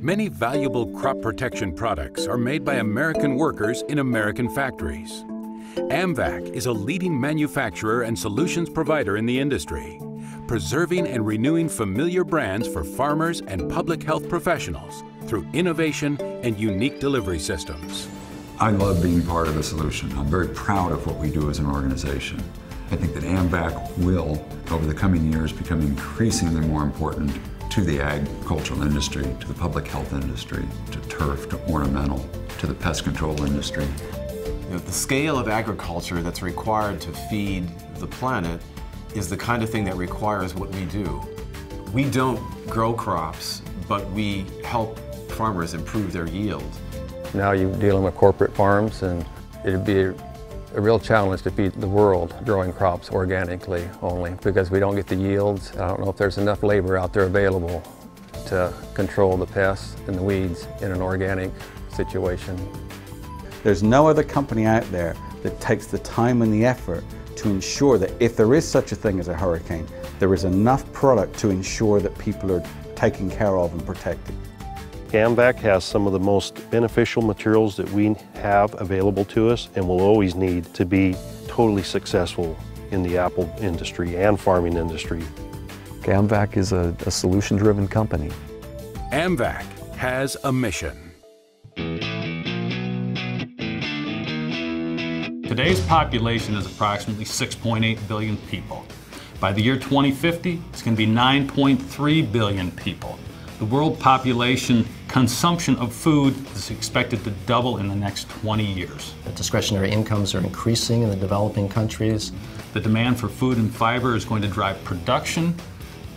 Many valuable crop protection products are made by American workers in American factories. AMVAC is a leading manufacturer and solutions provider in the industry, preserving and renewing familiar brands for farmers and public health professionals through innovation and unique delivery systems. I love being part of the solution. I'm very proud of what we do as an organization. I think that AMVAC will, over the coming years, become increasingly more important to the agricultural industry, to the public health industry, to turf, to ornamental, to the pest control industry. The scale of agriculture that's required to feed the planet is the kind of thing that requires what we do. We don't grow crops, but we help farmers improve their yield. Now you're dealing with corporate farms, and it'd be a real challenge to feed the world growing crops organically only, because we don't get the yields. I don't know if there's enough labor out there available to control the pests and the weeds in an organic situation. There's no other company out there that takes the time and the effort to ensure that if there is such a thing as a hurricane, there is enough product to ensure that people are taken care of and protected. AMVAC has some of the most beneficial materials that we have available to us and will always need to be totally successful in the apple industry and farming industry. AMVAC is a solution-driven company. AMVAC has a mission. Today's population is approximately 6.8 billion people. By the year 2050, it's going to be 9.3 billion people. The world population consumption of food is expected to double in the next 20 years. The discretionary incomes are increasing in the developing countries. The demand for food and fiber is going to drive production.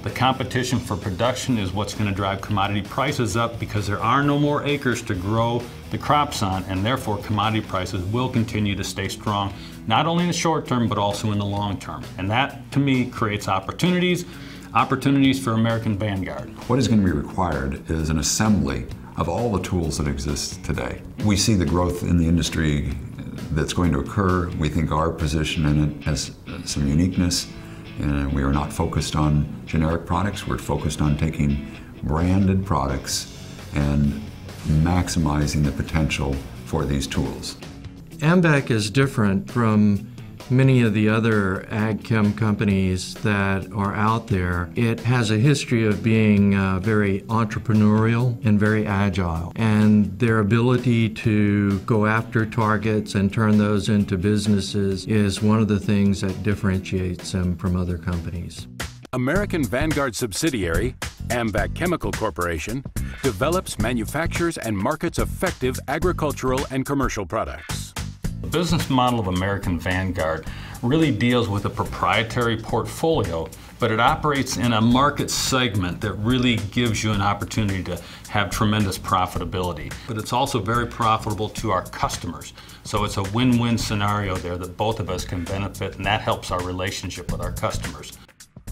The competition for production is what's going to drive commodity prices up, because there are no more acres to grow the crops on, and therefore commodity prices will continue to stay strong, not only in the short term, but also in the long term. And that, to me, creates opportunities for American Vanguard. What is going to be required is an assembly of all the tools that exist today. We see the growth in the industry that's going to occur. We think our position in it has some uniqueness. We are not focused on generic products. We're focused on taking branded products and maximizing the potential for these tools. AMVAC is different from many of the other ag chem companies that are out there. It has a history of being very entrepreneurial and very agile, and their ability to go after targets and turn those into businesses is one of the things that differentiates them from other companies. American Vanguard subsidiary, AMVAC Chemical Corporation, develops, manufactures, and markets effective agricultural and commercial products. The business model of American Vanguard really deals with a proprietary portfolio, but it operates in a market segment that really gives you an opportunity to have tremendous profitability. But it's also very profitable to our customers. So it's a win-win scenario there that both of us can benefit, and that helps our relationship with our customers.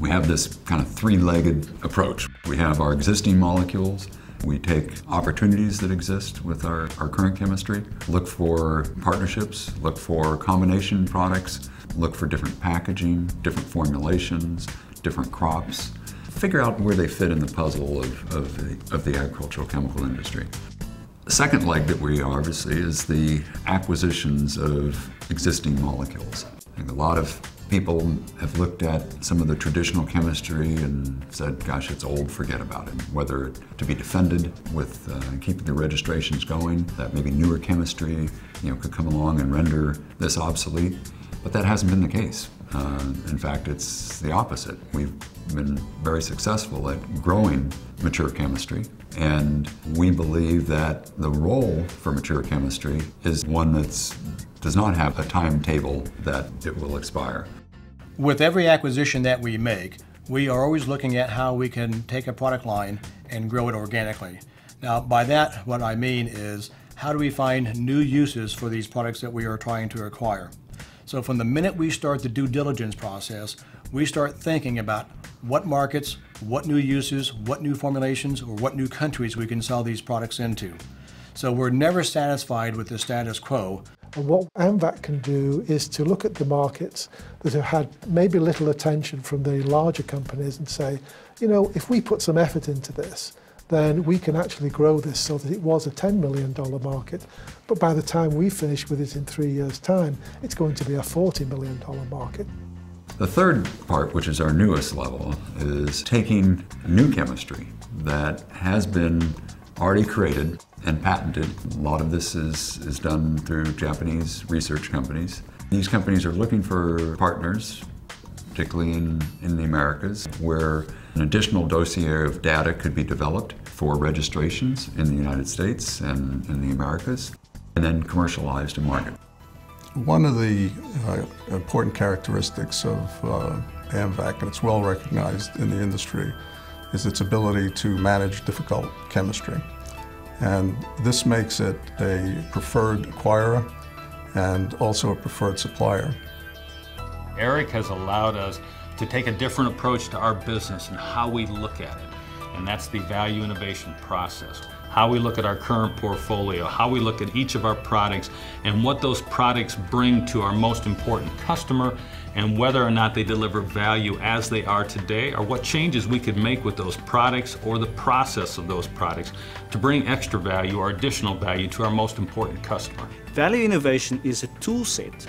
We have this kind of three-legged approach. We have our existing molecules. We take opportunities that exist with our current chemistry, look for partnerships, look for combination products, look for different packaging, different formulations, different crops, figure out where they fit in the puzzle of the agricultural chemical industry. The second leg that we obviously is the acquisitions of existing molecules. I think a lot of people have looked at some of the traditional chemistry and said, gosh, it's old, forget about it. Whether to be defended with keeping the registrations going, that maybe newer chemistry could come along and render this obsolete, but that hasn't been the case. In fact, it's the opposite. We've been very successful at growing mature chemistry, and we believe that the role for mature chemistry is one that does not have a timetable that it will expire. With every acquisition that we make, we are always looking at how we can take a product line and grow it organically. Now, by that, what I mean is, how do we find new uses for these products that we are trying to acquire? So from the minute we start the due diligence process, we start thinking about what markets, what new uses, what new formulations, or what new countries we can sell these products into. So we're never satisfied with the status quo. And what AMVAC can do is to look at the markets that have had maybe little attention from the larger companies and say, if we put some effort into this, then we can actually grow this so that it was a $10 million market. But by the time we finish with it in 3 years' time, it's going to be a $40 million market. The third part, which is our newest level, is taking new chemistry that has been already created and patented. A lot of this is done through Japanese research companies. These companies are looking for partners, particularly in the Americas, where an additional dossier of data could be developed for registrations in the United States and in the Americas, and then commercialized and marketed. One of the important characteristics of AMVAC, and it's well recognized in the industry, is its ability to manage difficult chemistry. And this makes it a preferred acquirer and also a preferred supplier. Eric has allowed us to take a different approach to our business and how we look at it. And that's the value innovation process. How we look at our current portfolio, how we look at each of our products, and what those products bring to our most important customer, and whether or not they deliver value as they are today, or what changes we could make with those products or the process of those products to bring extra value or additional value to our most important customer. Value innovation is a tool set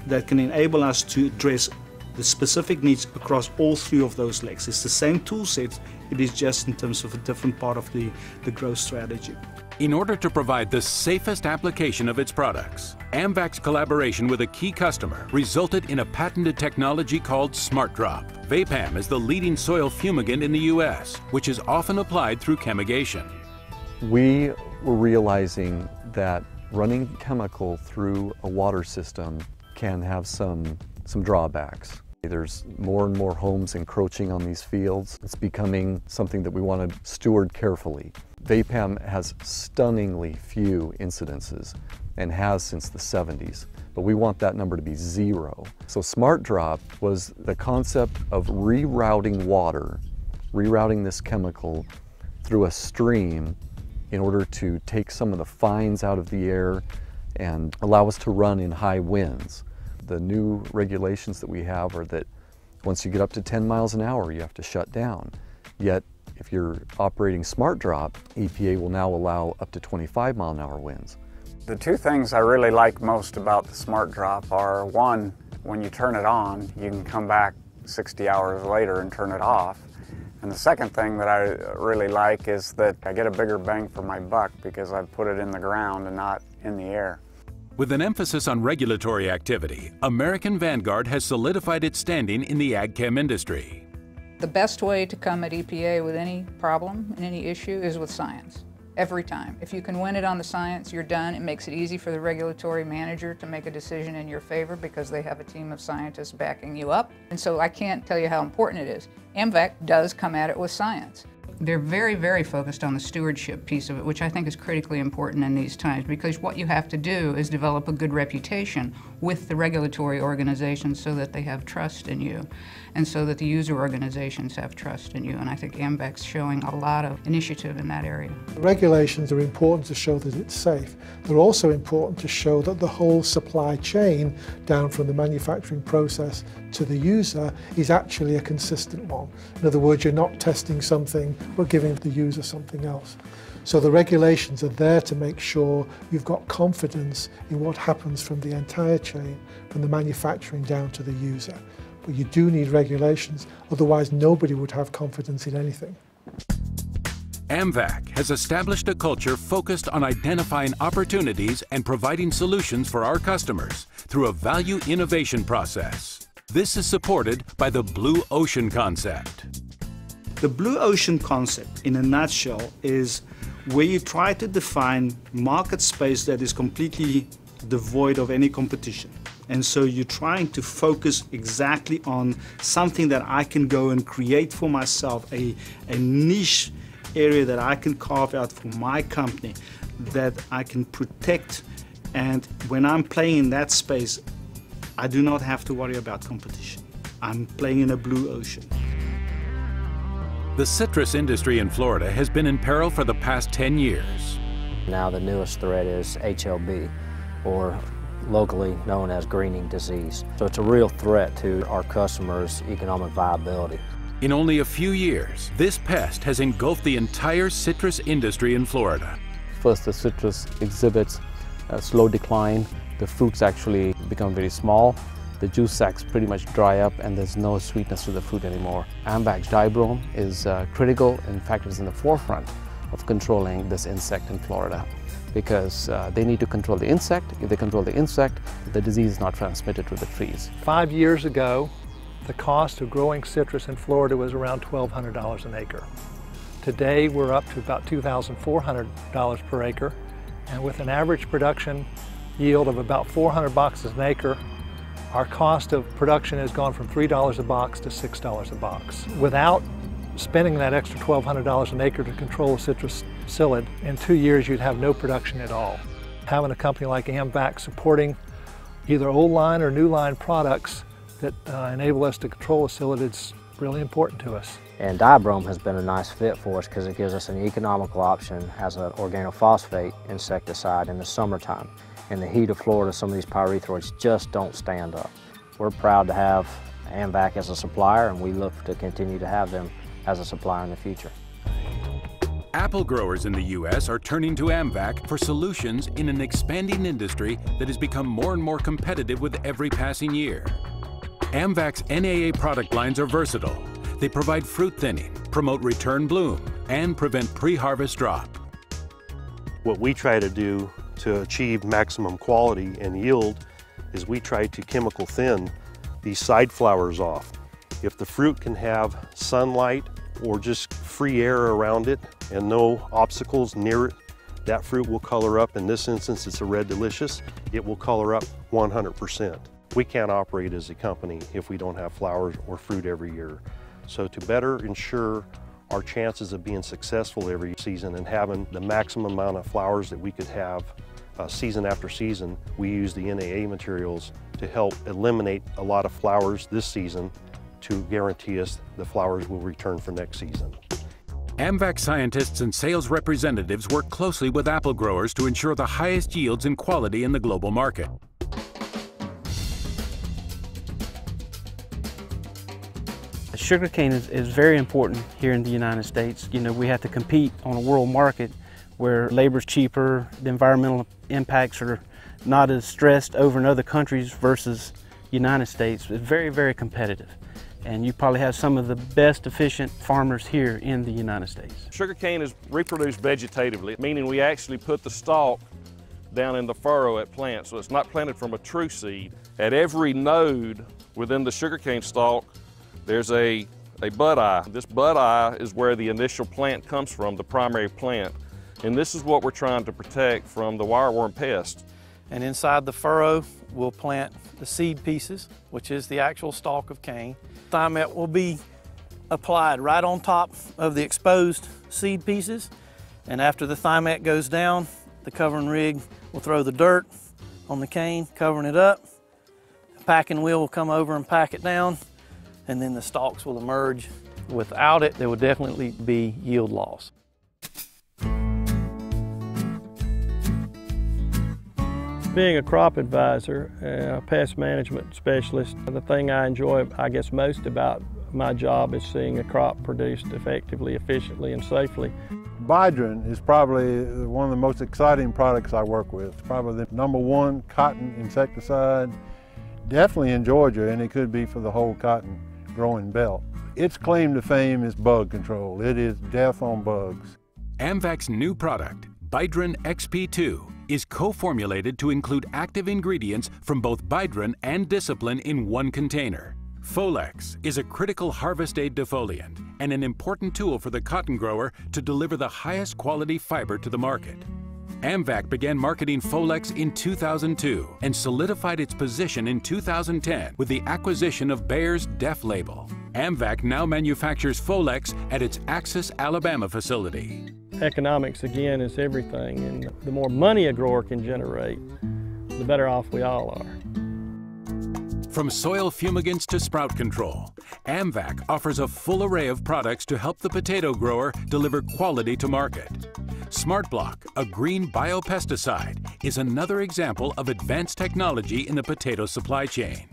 that can enable us to address the specific needs across all three of those legs. It's the same tool set, it is just in terms of a different part of the growth strategy. In order to provide the safest application of its products, AMVAC's collaboration with a key customer resulted in a patented technology called Smart Drop. Vapam is the leading soil fumigant in the U.S., which is often applied through chemigation. We were realizing that running chemical through a water system can have some drawbacks. There's more and more homes encroaching on these fields. It's becoming something that we want to steward carefully. Vapam has stunningly few incidences and has since the 70s, but we want that number to be 0. So Smart Drop was the concept of rerouting water, rerouting this chemical through a stream in order to take some of the fines out of the air and allow us to run in high winds. The new regulations that we have are that once you get up to 10 miles an hour, you have to shut down. Yet, if you're operating Smart Drop, EPA will now allow up to 25 mile an hour winds. The two things I really like most about the Smart Drop are, one, when you turn it on, you can come back 60 hours later and turn it off. And the second thing that I really like is that I get a bigger bang for my buck because I've put it in the ground and not in the air. With an emphasis on regulatory activity, American Vanguard has solidified its standing in the ag chem industry. The best way to come at EPA with any problem and any issue is with science. Every time. If you can win it on the science, you're done. It makes it easy for the regulatory manager to make a decision in your favor because they have a team of scientists backing you up. And so I can't tell you how important it is. AMVAC does come at it with science. They're very, very focused on the stewardship piece of it, which I think is critically important in these times, because what you have to do is develop a good reputation with the regulatory organizations so that they have trust in you, and so that the user organizations have trust in you. And I think AMVAC's showing a lot of initiative in that area. Regulations are important to show that it's safe. They're also important to show that the whole supply chain, down from the manufacturing process to the user, is actually a consistent one. In other words, you're not testing something but giving the user something else. So the regulations are there to make sure you've got confidence in what happens from the entire chain, from the manufacturing down to the user. But you do need regulations, otherwise nobody would have confidence in anything. AMVAC has established a culture focused on identifying opportunities and providing solutions for our customers through a value innovation process. This is supported by the Blue Ocean concept. The Blue Ocean concept, in a nutshell, is where you try to define market space that is completely devoid of any competition. And so you're trying to focus exactly on something that I can go and create for myself, a niche area that I can carve out for my company, that I can protect. And when I'm playing in that space, I do not have to worry about competition. I'm playing in a blue ocean. The citrus industry in Florida has been in peril for the past 10 years. Now the newest threat is HLB, or locally known as greening disease. So it's a real threat to our customers' economic viability. In only a few years, this pest has engulfed the entire citrus industry in Florida. First, the citrus exhibits a slow decline. The fruits actually become very small. The juice sacs pretty much dry up and there's no sweetness to the fruit anymore. AMVAC's dibrome is critical. In fact, it's in the forefront of controlling this insect in Florida because they need to control the insect. If they control the insect, the disease is not transmitted to the trees. 5 years ago, the cost of growing citrus in Florida was around $1,200 an acre. Today, we're up to about $2,400 per acre, and with an average production yield of about 400 boxes an acre, our cost of production has gone from $3 a box to $6 a box. Without spending that extra $1,200 an acre to control a citrus psyllid, in 2 years you'd have no production at all. Having a company like AMVAC supporting either old line or new line products that enable us to control a psyllid is really important to us. And dibrome has been a nice fit for us because it gives us an economical option as an organophosphate insecticide in the summertime. In the heat of Florida, some of these pyrethroids just don't stand up. We're proud to have AMVAC as a supplier, and we look to continue to have them as a supplier in the future. Apple growers in the U.S. are turning to AMVAC for solutions in an expanding industry that has become more and more competitive with every passing year. AMVAC's NAA product lines are versatile. They provide fruit thinning, promote return bloom, and prevent pre-harvest drop. What we try to do to achieve maximum quality and yield is we try to chemical thin these side flowers off. If the fruit can have sunlight or just free air around it and no obstacles near it, that fruit will color up. In this instance, it's a Red Delicious. It will color up 100%. We can't operate as a company if we don't have flowers or fruit every year. So to better ensure our chances of being successful every season and having the maximum amount of flowers that we could have season after season, we use the NAA materials to help eliminate a lot of flowers this season to guarantee us the flowers will return for next season. AMVAC scientists and sales representatives work closely with apple growers to ensure the highest yields and quality in the global market. Sugarcane is very important here in the United States. You know, we have to compete on a world market where labor's cheaper, the environmental impacts are not as stressed over in other countries versus United States. It's very, very competitive. And you probably have some of the best efficient farmers here in the United States. Sugarcane is reproduced vegetatively, meaning we actually put the stalk down in the furrow at plant, so it's not planted from a true seed. At every node within the sugarcane stalk, there's a bud eye. This bud eye is where the initial plant comes from, the primary plant. And this is what we're trying to protect from the wireworm pest. And inside the furrow, we'll plant the seed pieces, which is the actual stalk of cane. Thimet will be applied right on top of the exposed seed pieces. And after the thimet goes down, the covering rig will throw the dirt on the cane, covering it up. The packing wheel will come over and pack it down, and then the stalks will emerge. Without it, there will definitely be yield loss. Being a crop advisor, a pest management specialist, the thing I enjoy, I guess, most about my job is seeing a crop produced effectively, efficiently, and safely. Bidrin is probably one of the most exciting products I work with. It's probably the #1 cotton insecticide, definitely in Georgia, and it could be for the whole cotton growing belt. Its claim to fame is bug control. It is death on bugs. AMVAC's new product, Bidrin XP2, is co-formulated to include active ingredients from both Bidrin and Discipline in one container. Folex is a critical harvest aid defoliant and an important tool for the cotton grower to deliver the highest quality fiber to the market. AMVAC began marketing Folex in 2002 and solidified its position in 2010 with the acquisition of Bayer's Def label. AMVAC now manufactures Folex at its Axis, Alabama facility. Economics, again, is everything, and the more money a grower can generate, the better off we all are. From soil fumigants to sprout control, AMVAC offers a full array of products to help the potato grower deliver quality to market. SmartBlock, a green biopesticide, is another example of advanced technology in the potato supply chain.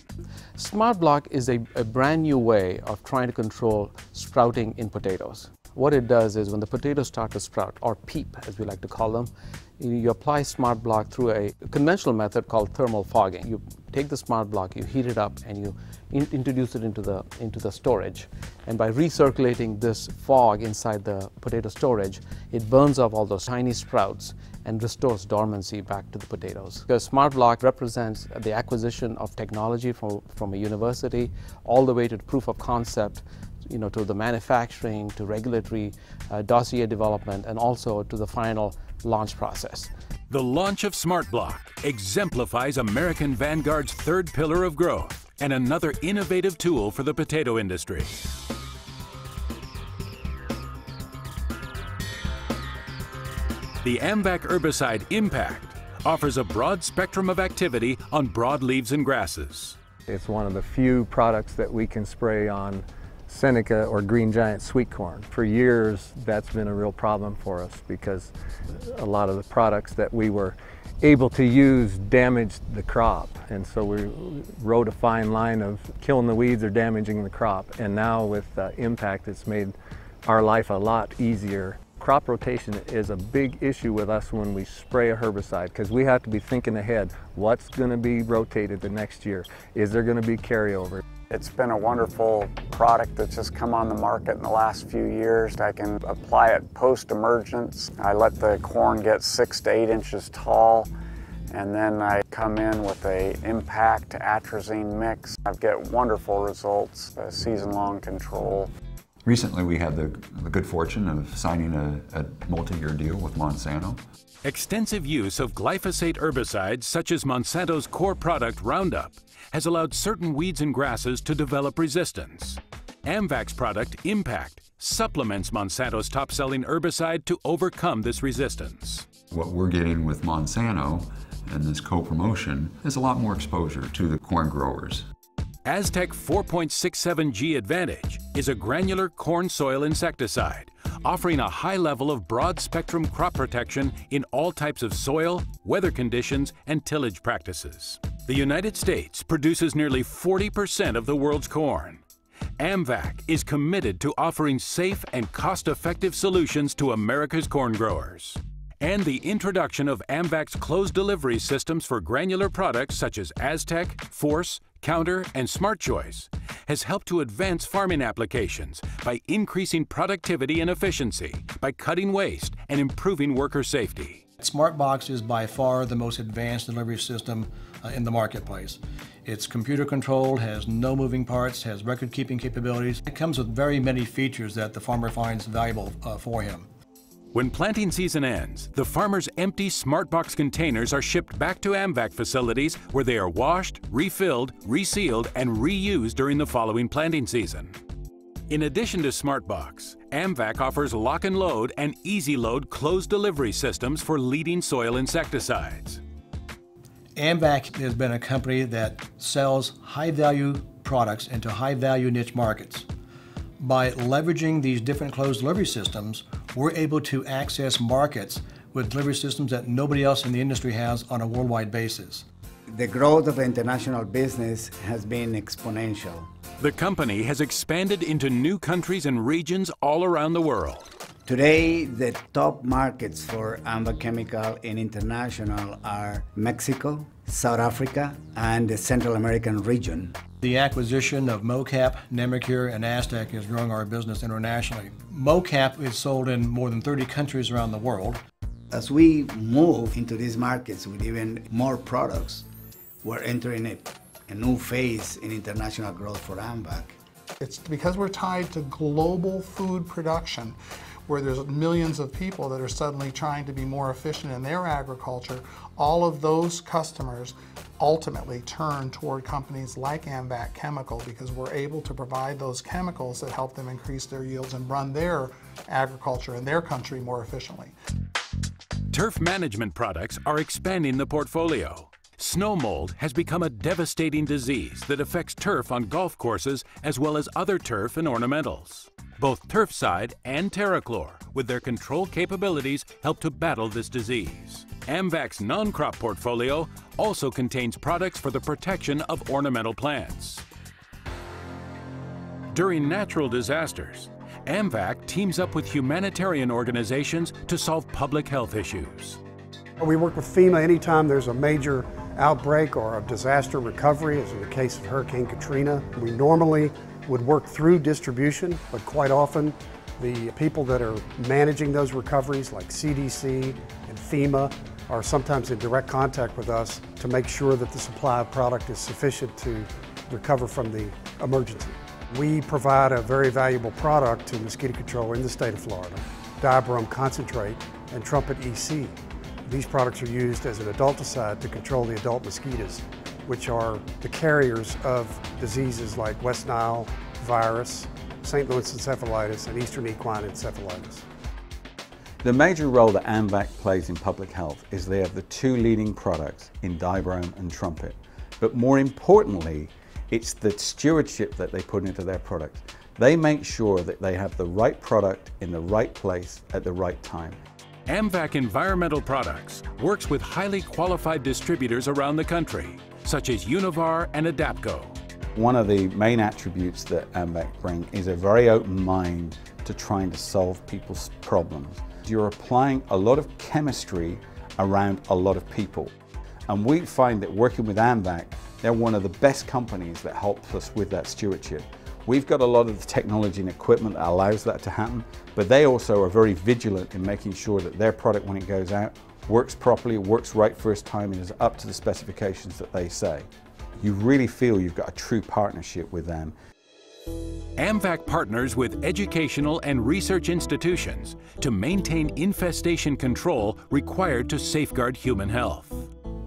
Smart Block is a brand new way of trying to control sprouting in potatoes. What it does is when the potatoes start to sprout, or peep as we like to call them, you apply Smart Block through a conventional method called thermal fogging. You take the Smart Block, you heat it up, and you introduce it into the storage. And by recirculating this fog inside the potato storage, it burns off all those tiny sprouts and restores dormancy back to the potatoes. Because Smart Block represents the acquisition of technology from a university all the way to proof of concept, to the manufacturing, to regulatory dossier development, and also to the final launch process. The launch of Smart Block exemplifies American Vanguard's third pillar of growth and another innovative tool for the potato industry. The AMVAC herbicide Impact offers a broad spectrum of activity on broadleaves and grasses. It's one of the few products that we can spray on Seneca or green giant sweet corn. For years, that's been a real problem for us because a lot of the products that we were able to use damaged the crop. And so we rode a fine line of killing the weeds or damaging the crop. And now with Impact, it's made our life a lot easier. Crop rotation is a big issue with us when we spray a herbicide because we have to be thinking ahead. What's going to be rotated the next year? Is there going to be carryover? It's been a wonderful product that's just come on the market in the last few years. I can apply it post-emergence. I let the corn get 6 to 8 inches tall, and then I come in with a Impact atrazine mix. I get wonderful results, season-long control. Recently we had the good fortune of signing a multi-year deal with Monsanto. Extensive use of glyphosate herbicides such as Monsanto's core product Roundup has allowed certain weeds and grasses to develop resistance. AMVAC's product Impact supplements Monsanto's top-selling herbicide to overcome this resistance. What we're getting with Monsanto and this co-promotion is a lot more exposure to the corn growers. Aztec 4.67G Advantage is a granular corn soil insecticide, offering a high level of broad-spectrum crop protection in all types of soil, weather conditions, and tillage practices. The United States produces nearly 40% of the world's corn. AMVAC is committed to offering safe and cost-effective solutions to America's corn growers. And the introduction of AMVAC's closed delivery systems for granular products such as Aztec, Force, Counter, and Smart Choice has helped to advance farming applications by increasing productivity and efficiency, by cutting waste and improving worker safety. SmartBox is by far the most advanced delivery system in the marketplace. It's computer controlled, has no moving parts, has record-keeping capabilities. It comes with very many features that the farmer finds valuable for him. When planting season ends, the farmer's empty SmartBox containers are shipped back to AMVAC facilities where they are washed, refilled, resealed, and reused during the following planting season. In addition to SmartBox, AMVAC offers lock and load and easy load closed delivery systems for leading soil insecticides. AMVAC has been a company that sells high-value products into high-value niche markets. By leveraging these different closed delivery systems, we're able to access markets with delivery systems that nobody else in the industry has on a worldwide basis. The growth of the international business has been exponential. The company has expanded into new countries and regions all around the world. Today, the top markets for AMVAC Chemical in international are Mexico, South Africa, and the Central American region. The acquisition of MoCap, Nemacure, and Aztec is growing our business internationally. MoCap is sold in more than 30 countries around the world. As we move into these markets with even more products, we're entering a new phase in international growth for AMVAC. It's because we're tied to global food production, where there's millions of people that are suddenly trying to be more efficient in their agriculture. All of those customers ultimately turn toward companies like AMVAC Chemical because we're able to provide those chemicals that help them increase their yields and run their agriculture in their country more efficiently. Turf management products are expanding the portfolio. Snow mold has become a devastating disease that affects turf on golf courses as well as other turf and ornamentals. Both Turfside and TerraChlor, with their control capabilities, help to battle this disease. AMVAC's non-crop portfolio also contains products for the protection of ornamental plants. During natural disasters, AMVAC teams up with humanitarian organizations to solve public health issues. We work with FEMA anytime there's a major outbreak or a disaster recovery, as in the case of Hurricane Katrina. We normally would work through distribution, but quite often the people that are managing those recoveries, like CDC and FEMA, are sometimes in direct contact with us to make sure that the supply of product is sufficient to recover from the emergency. We provide a very valuable product to mosquito control in the state of Florida, Dibrome Concentrate and Trumpet EC. These products are used as an adulticide to control the adult mosquitoes, which are the carriers of diseases like West Nile virus, St. Louis encephalitis, and Eastern equine encephalitis. The major role that AMVAC plays in public health is they have the two leading products in Dibrome and Trumpet. But more importantly, it's the stewardship that they put into their products. They make sure that they have the right product in the right place at the right time. AMVAC Environmental Products works with highly qualified distributors around the country, such as Univar and Adapco. One of the main attributes that AMVAC bring is a very open mind to trying to solve people's problems. You're applying a lot of chemistry around a lot of people. And we find that working with AMVAC, they're one of the best companies that helps us with that stewardship. We've got a lot of the technology and equipment that allows that to happen, but they also are very vigilant in making sure that their product, when it goes out, works properly, works right first time, and is up to the specifications that they say. You really feel you've got a true partnership with them. AMVAC partners with educational and research institutions to maintain infestation control required to safeguard human health.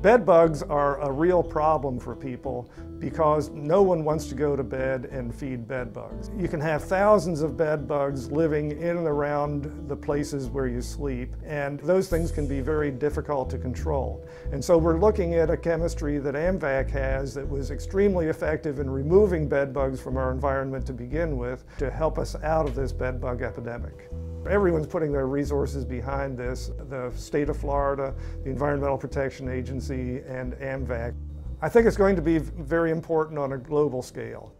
Bed bugs are a real problem for people because no one wants to go to bed and feed bed bugs. You can have thousands of bed bugs living in and around the places where you sleep, and those things can be very difficult to control. And so we're looking at a chemistry that AMVAC has that was extremely effective in removing bed bugs from our environment to begin with to help us out of this bed bug epidemic. Everyone's putting their resources behind this, the state of Florida, the Environmental Protection Agency, and AMVAC. I think it's going to be very important on a global scale.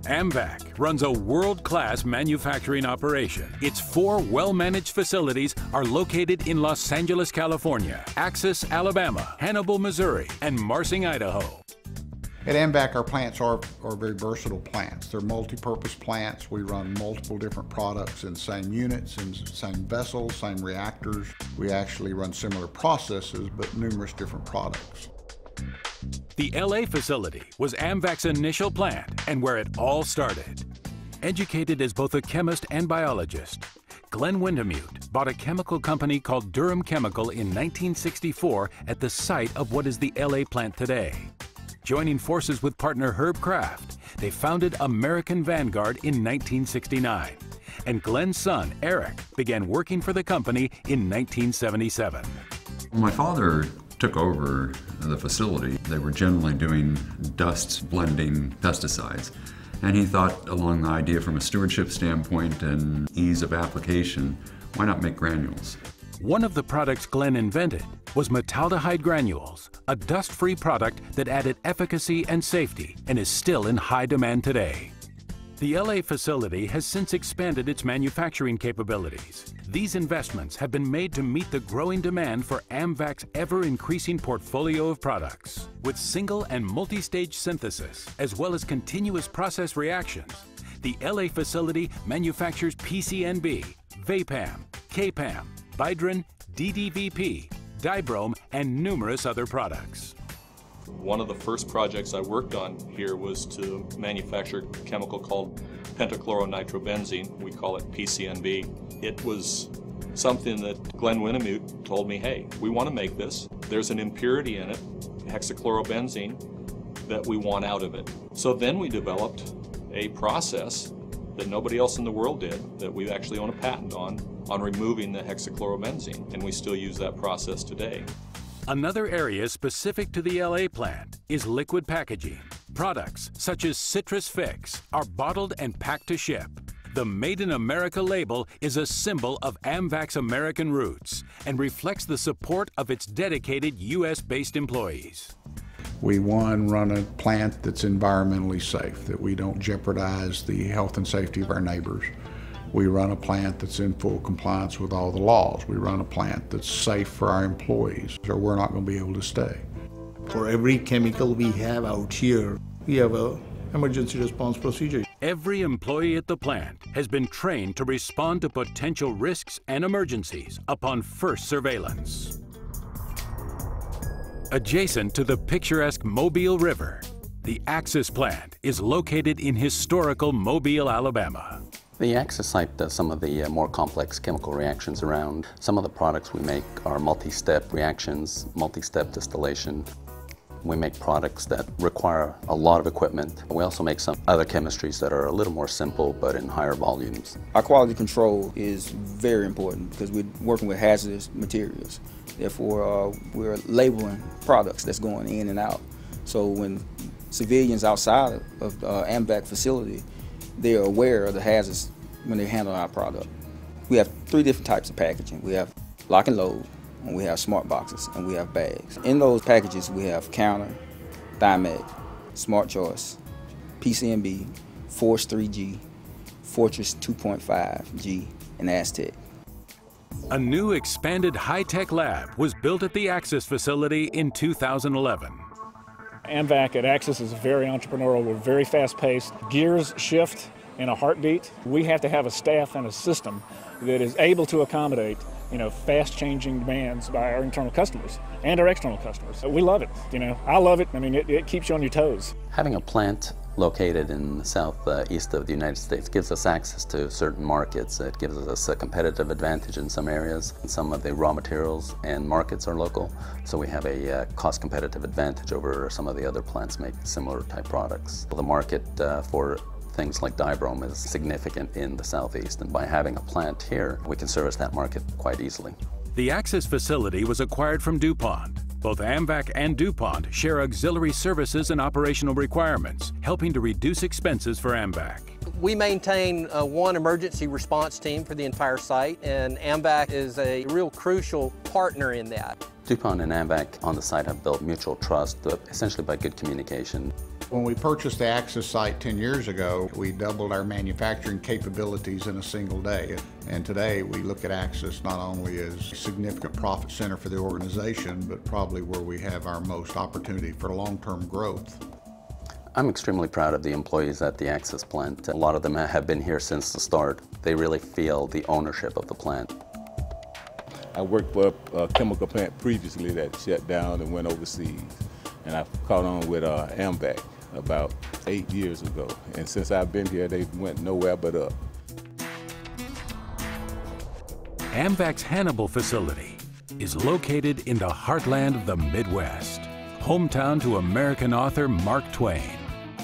AMVAC runs a world-class manufacturing operation. Its 4 well-managed facilities are located in Los Angeles, California, Axis, Alabama, Hannibal, Missouri, and Marsing, Idaho. At AMVAC, our plants are very versatile plants. They're multi-purpose plants. We run multiple different products in same units, in same vessels, same reactors. We actually run similar processes, but numerous different products. The LA facility was AMVAC's initial plant and where it all started. Educated as both a chemist and biologist, Glenn Wintemute bought a chemical company called Durham Chemical in 1964 at the site of what is the LA plant today. Joining forces with partner Herb Kraft, they founded American Vanguard in 1969. And Glenn's son, Eric, began working for the company in 1977. My father took over the facility. They were generally doing dust blending pesticides. And he thought along the idea from a stewardship standpoint and ease of application, why not make granules? One of the products Glenn invented was metaldehyde granules, a dust-free product that added efficacy and safety and is still in high demand today. The LA facility has since expanded its manufacturing capabilities. These investments have been made to meet the growing demand for AMVAC's ever-increasing portfolio of products. With single and multi-stage synthesis, as well as continuous process reactions, the LA facility manufactures PCNB, Vapam, Kpam, Bidrin, DDVP, Dibrome, and numerous other products. One of the first projects I worked on here was to manufacture a chemical called pentachloronitrobenzene. We call it PCNB. It was something that Glenn Wintemute told me, hey, we want to make this. There's an impurity in it, hexachlorobenzene, that we want out of it. So then we developed a process that nobody else in the world did, that we actually own a patent on removing the hexachlorobenzene, and we still use that process today. Another area specific to the LA plant is liquid packaging. Products such as Citrus Fix are bottled and packed to ship. The Made in America label is a symbol of AMVAC's American roots and reflects the support of its dedicated U.S.-based employees. We, one, run a plant that's environmentally safe, that we don't jeopardize the health and safety of our neighbors. We run a plant that's in full compliance with all the laws. We run a plant that's safe for our employees, or we're not going to be able to stay. For every chemical we have out here, we have an emergency response procedure. Every employee at the plant has been trained to respond to potential risks and emergencies upon first surveillance. Adjacent to the picturesque Mobile River, the Axis plant is located in historical Mobile, Alabama. The Axis site does some of the more complex chemical reactions around. Some of the products we make are multi-step reactions, multi-step distillation. We make products that require a lot of equipment. We also make some other chemistries that are a little more simple but in higher volumes. Our quality control is very important because we're working with hazardous materials. Therefore, we're labeling products that's going in and out. So when civilians outside of the AMVAC facility, they're aware of the hazards when they handle our product. We have 3 different types of packaging. We have lock and load, and we have smart boxes, and we have bags. In those packages, we have counter, Thymet, Smart Choice, PCNB, Force 3G, Fortress 2.5G, and Aztec. A new expanded high-tech lab was built at the Axis facility in 2011. AMVAC at Axis is very entrepreneurial. We're very fast-paced. Gears shift in a heartbeat. We have to have a staff and a system that is able to accommodate, fast-changing demands by our internal customers and our external customers. We love it. I love it. I mean, it keeps you on your toes. Having a plant located in the southeast of the United States gives us access to certain markets. It gives us a competitive advantage in some areas. Some of the raw materials and markets are local, so we have a cost competitive advantage over some of the other plants making similar type products. The market for things like dibrome is significant in the southeast, and by having a plant here, we can service that market quite easily. The Axis facility was acquired from DuPont. Both AMVAC and DuPont share auxiliary services and operational requirements, helping to reduce expenses for AMVAC. We maintain one emergency response team for the entire site, and AMVAC is a real crucial partner in that. DuPont and AMVAC on the site have built mutual trust, essentially by good communication. When we purchased the Axis site 10 years ago, we doubled our manufacturing capabilities in a single day. And today we look at Axis not only as a significant profit center for the organization, but probably where we have our most opportunity for long-term growth. I'm extremely proud of the employees at the Axis plant. A lot of them have been here since the start. They really feel the ownership of the plant. I worked for a chemical plant previously that shut down and went overseas. And I caught on with AMVAC about 8 years ago. And since I've been here, they went nowhere but up. AMVAC's Hannibal facility is located in the heartland of the Midwest, hometown to American author Mark Twain.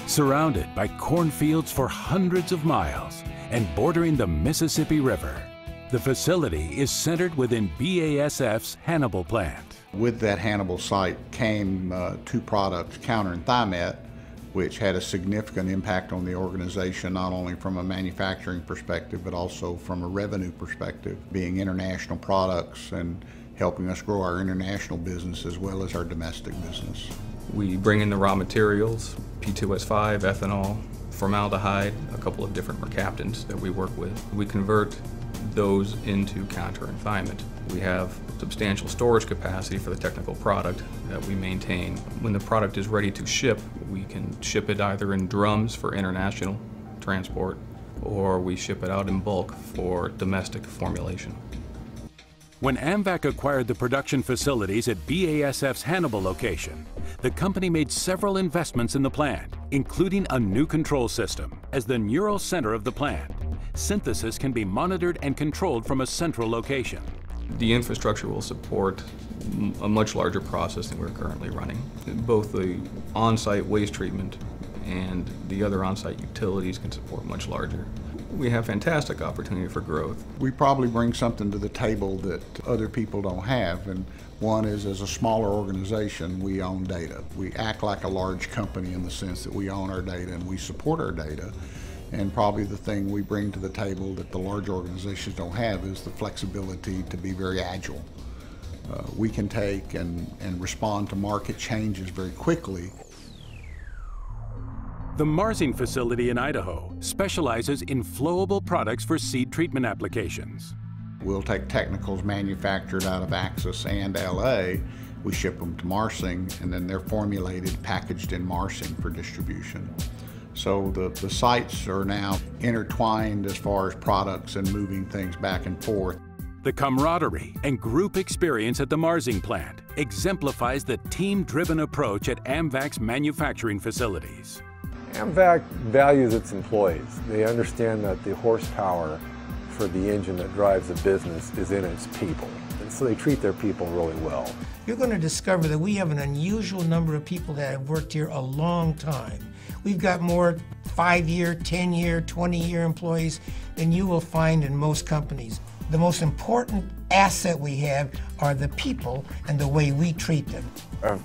Surrounded by cornfields for hundreds of miles and bordering the Mississippi River, the facility is centered within BASF's Hannibal plant. With that Hannibal site came 2 products, Counter and Thymet, which had a significant impact on the organization, not only from a manufacturing perspective, but also from a revenue perspective, being international products and helping us grow our international business as well as our domestic business. We bring in the raw materials, P2S5, ethanol, formaldehyde, a couple of different mercaptans that we work with. We convert those into Counter and Thymet. We have substantial storage capacity for the technical product that we maintain. When the product is ready to ship, we can ship it either in drums for international transport, or we ship it out in bulk for domestic formulation. When AMVAC acquired the production facilities at BASF's Hannibal location, the company made several investments in the plant, including a new control system. As the neural center of the plant, synthesis can be monitored and controlled from a central location. The infrastructure will support a much larger process than we're currently running. Both the on-site waste treatment and the other on-site utilities can support much larger. We have fantastic opportunity for growth. We probably bring something to the table that other people don't have, and one is, as a smaller organization, we own data. We act like a large company in the sense that we own our data and we support our data. And probably the thing we bring to the table that the large organizations don't have is the flexibility to be very agile. we can take and respond to market changes very quickly. The Marsing facility in Idaho specializes in flowable products for seed treatment applications. We'll take technicals manufactured out of Axis and LA, we ship them to Marsing, and then they're formulated, packaged in Marsing for distribution. So the sites are now intertwined as far as products and moving things back and forth. The camaraderie and group experience at the Marsing plant exemplifies the team-driven approach at AMVAC's manufacturing facilities. AMVAC values its employees. They understand that the horsepower for the engine that drives the business is in its people. And so they treat their people really well. You're going to discover that we have an unusual number of people that have worked here a long time. We've got more 5-year, 10-year, 20-year employees than you will find in most companies. The most important asset we have are the people and the way we treat them.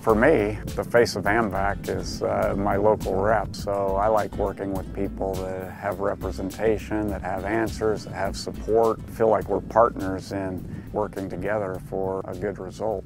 For me, the face of AMVAC is my local rep, so I like working with people that have representation, that have answers, that have support, feel like we're partners in working together for a good result.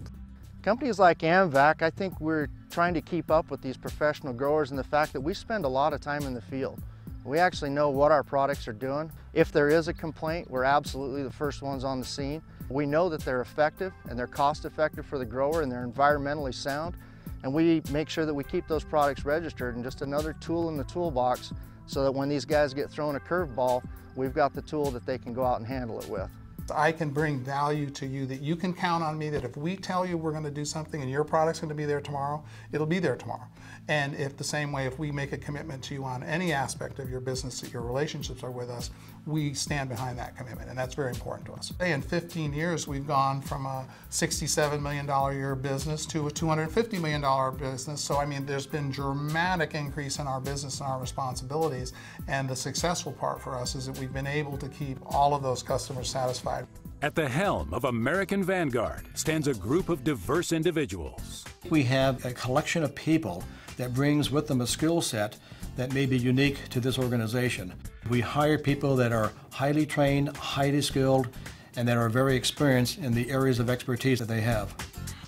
Companies like AMVAC, I think we're trying to keep up with these professional growers and the fact that we spend a lot of time in the field. We actually know what our products are doing. If there is a complaint, we're absolutely the first ones on the scene. We know that they're effective and they're cost effective for the grower and they're environmentally sound. And we make sure that we keep those products registered and just another tool in the toolbox so that when these guys get thrown a curveball, we've got the tool that they can go out and handle it with. I can bring value to you that you can count on me that if we tell you we're going to do something and your product's going to be there tomorrow, it'll be there tomorrow. And if the same way, if we make a commitment to you on any aspect of your business, that your relationships are with us, we stand behind that commitment, and that's very important to us. In 15 years, we've gone from a $67 million a year business to a $250 million business. So, I mean, there's been dramatic increase in our business and our responsibilities, and the successful part for us is that we've been able to keep all of those customers satisfied. At the helm of American Vanguard stands a group of diverse individuals. We have a collection of people that brings with them a skill set that may be unique to this organization. We hire people that are highly trained, highly skilled, and that are very experienced in the areas of expertise that they have.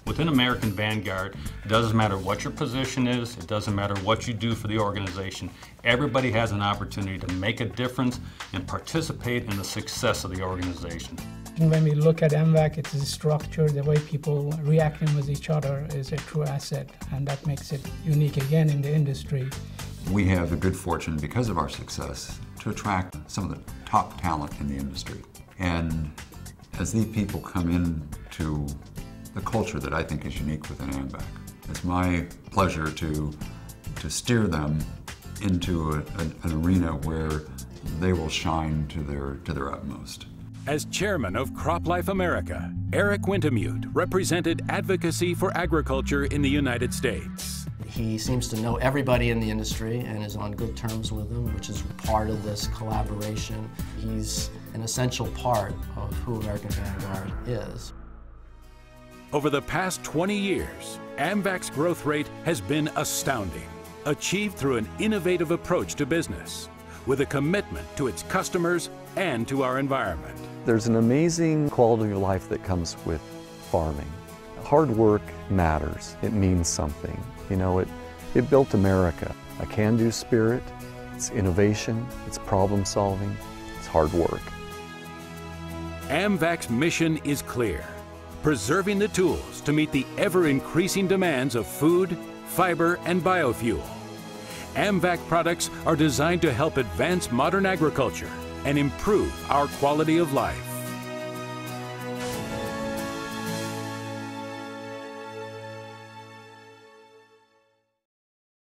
Within American Vanguard, it doesn't matter what your position is, it doesn't matter what you do for the organization. Everybody has an opportunity to make a difference and participate in the success of the organization. When we look at AMVAC, it's the structure, the way people reacting with each other is a true asset, and that makes it unique again in the industry. We have the good fortune, because of our success, to attract some of the top talent in the industry. And as these people come into the culture that I think is unique within AMVAC, it's my pleasure to steer them into an arena where they will shine to their utmost. As chairman of CropLife America, Eric Wintemute represented advocacy for agriculture in the United States. He seems to know everybody in the industry and is on good terms with them, which is part of this collaboration. He's an essential part of who American Vanguard is. Over the past 20 years, AMVAC's growth rate has been astounding, achieved through an innovative approach to business, with a commitment to its customers and to our environment. There's an amazing quality of life that comes with farming. Hard work matters. It means something. You know, it built America. A can-do spirit, it's innovation, it's problem solving, it's hard work. AMVAC's mission is clear: preserving the tools to meet the ever-increasing demands of food, fiber, and biofuel. AMVAC products are designed to help advance modern agriculture and improve our quality of life.